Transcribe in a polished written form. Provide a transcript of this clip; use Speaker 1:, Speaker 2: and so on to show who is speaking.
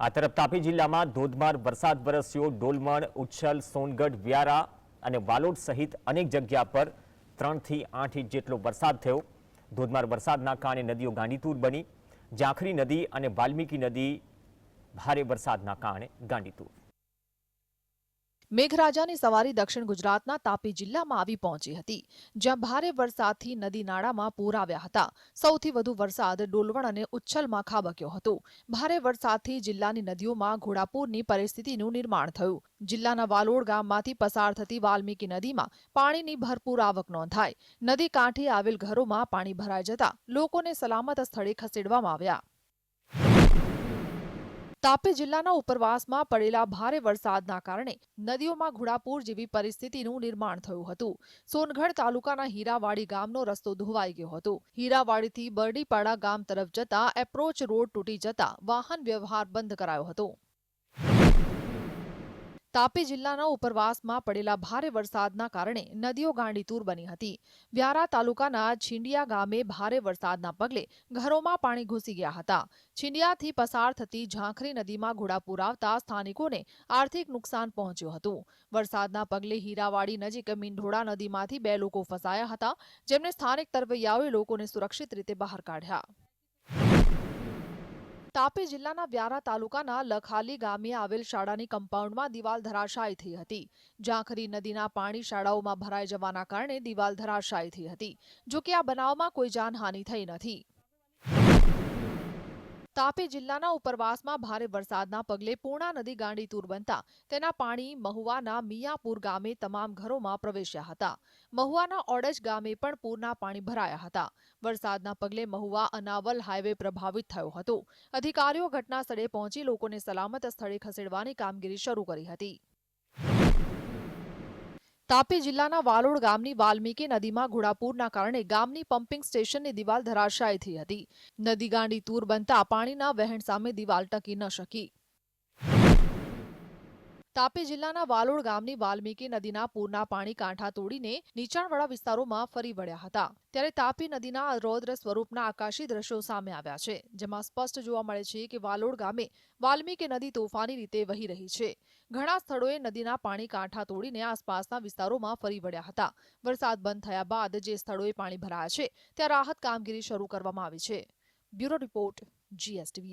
Speaker 1: આ તરફ તાપી જિલ્લામાં ધોધમાર વરસાદ વરસ્યો। ડોલમણ, ઉચ્છલ, સોનગઢ, વ્યારા અને વાલોડ સહિત અનેક જગ્યા પર 3 થી 8 ઇંચ જેટલો વરસાદ થયો। ધોધમાર વરસાદના કારણે નદીઓ ગાંડીતુર બની। ઝાંખરી નદી અને વાલ્મીકી નદી ભારે વરસાદના કારણે ગાંડીતુર।
Speaker 2: મેઘરાજાની સવારી દક્ષિણ ગુજરાતના તાપી જિલ્લામાં આવી પહોંચી હતી, જ્યાં ભારે વરસાદથી નદી નાળામાં પૂર આવ્યા હતા। સૌથી વધુ વરસાદ ડોલવણ અને ઉચ્છલમાં ખાબક્યો હતો। ભારે વરસાદથી જિલ્લાની નદીઓમાં ઘોડાપૂરની પરિસ્થિતિનું નિર્માણ થયું। જિલ્લાના વાલોડ ગામમાંથી પસાર થતી વાલ્મીકી નદીમાં પાણીની ભરપૂર આવક નોંધાઈ। નદી કાંઠે આવેલ ઘરોમાં પાણી ભરાઈ જતા લોકોને સલામત સ્થળે ખસેડવામાં આવ્યા। તાપી જિલ્લાના ઉપરવાસમાં પડેલા ભારે વરસાદના કારણે નદીઓમાં ઘોડાપૂર જેવી પરિસ્થિતિનું નિર્માણ થયું હતું। સોનગઢ તાલુકાના હીરાવાડી ગામનો રસ્તો ધોવાઈ ગયો હતો। હીરાવાડીથી બરડીપાડા ગામ તરફ જતા એપ્રોચ રોડ તૂટી જતા વાહન વ્યવહાર બંધ કરાયો હતો। તાપી જિલ્લાના ઉપરવાસમાં પડેલા ભારે વરસાદના કારણે નદીઓ ગાંડીતુર બની હતી। વ્યારા તાલુકાના છીંડિયા ગામે ભારે વરસાદના પગલે ઘરોમાં પાણી ઘૂસી ગયા હતા। છીંડિયાથી પસાર થતી ઝાંખરી નદીમાં ઘોડાપૂર આવતા સ્થાનિકોને આર્થિક નુકસાન પહોંચ્યું હતું। વરસાદના પગલે હીરાવાડી નજીક મીંઢોળા નદીમાંથી 2 લોકો ફસાયા હતા, જેમને સ્થાનિક તરવૈયાઓએ લોકોને સુરક્ષિત રીતે બહાર કાઢ્યા। તાપી જિલ્લાના વ્યારા તાલુકાના લખાલી ગામે આવેલ શાળાની કમ્પાઉન્ડમાં દિવાલ ધરાશાયી થઈ હતી। ઝાંખરી નદીના પાણી શાળાઓમાં ભરાઈ જવાના કારણે દિવાલ ધરાશાયી થઈ હતી। જો કે આ બનાવમાં કોઈ જાનહાનિ થઈ નથી। તાપી જિલ્લાના ઉપરવાસમાં ભારે વરસાદના પગલે પૂર્ણા નદી ગાંડીતુર બનતા તેના પાણી મહુવાના મિયાપુર ગામે તમામ ઘરોમાં પ્રવેશ્યા હતા। મહુવાના ઓડજ ગામે પણ પૂરના પાણી ભરાયા હતા। વરસાદના પગલે મહુવા અનાવલ હાઈવે પ્રભાવિત થયો હતો। અધિકારીઓ ઘટના સ્થળે પહોંચી લોકોને સલામત સ્થળે ખસેડવાની કામગીરી શરૂ કરી હતી। તાપી જિલ્લાના વાલોડ ગામની વાલ્મીકી નદીમાં ઘોડાપૂરના કારણે ગામની પમ્પિંગ સ્ટેશનની દિવાલ ધરાશાયી થઈ હતી। નદી ગાંડીતુર બનતા પાણીના વહેણ સામે દિવાલ ટકી ન શકી। તાપી જિલ્લાના વાલોડ ગામની વાલ્મીકી નદીના પૂરના પાણી કાંઠા તોડીને નીચાણવાળા વિસ્તારોમાં ફરી વળ્યા હતા। ત્યારે તાપી નદીના રૌદ્ર સ્વરૂપના આકાશી દ્રશ્યો સામે આવ્યા છે, જેમાં સ્પષ્ટ જોવા મળે છે કે વાલોડ ગામે વાલ્મીકી નદી તોફાની રીતે વહી રહી છે। ઘણા સ્થળોએ નદીના પાણી કાંઠા તોડીને આસપાસના વિસ્તારોમાં ફરી વળ્યા હતા। વરસાદ બંધ થયા બાદ જે સ્થળોએ પાણી ભરાયા છે ત્યાં રાહત કામગીરી શરૂ કરવામાં આવી છે। Bureau report, GSTV।